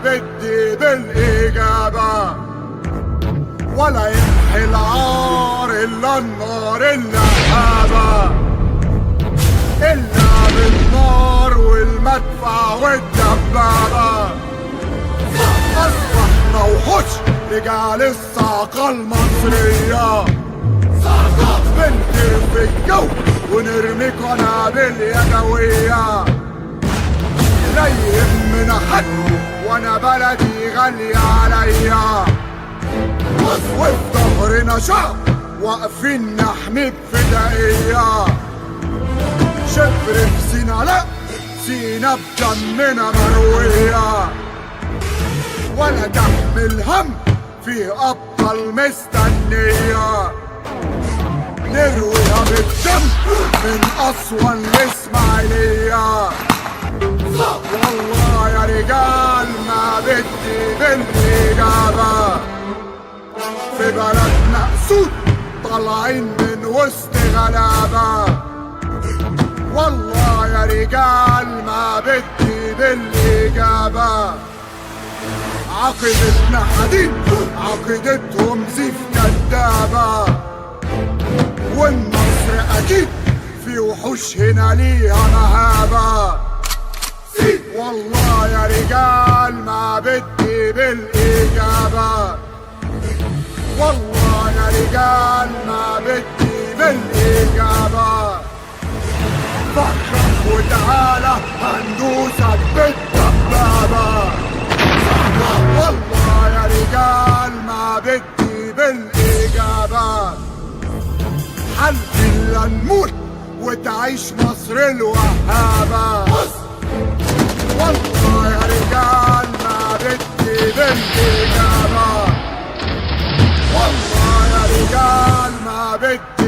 بدي بالإجابة، ولا يمحي العار إلا النار اللهابة، إلا بالنار والمدفع والدبابة. أصبحنا وحوش رجال الصاقة المصرية، بنطير في الجو ونرمي قنابل يدوية. لا يهمنا حد وانا بلدي غالية عليا، وفي ظهرنا شعب واقفين نحمي بفدائية. شبر في سينا لا، سينا بدمنا مروية، ولا تحمل هم في أبطال مستنية. نرويها بالدم من أسوان لإسماعيلية. والله يا رجال ما بدي بالإجابة، في بلدنا أسود طالعين من وسط غلابة. والله يا رجال ما بدي بالإجابة. عقيدتنا حديد، عقيدتهم زيف كدابة، والنصر أكيد في وحوش هنا ليها مهابة. والله يا رجال ما بدي بالإجابة، والله يا رجال ما بدي بالإجابة. فكر وتعالى هندوسك بالدبابة. والله يا رجال ما بدي بالإجابة. حلف إلا نموت وتعيش مصر الوهابة. والله يا رجال ما بدي بالإجابة، والله يا رجال ما بدي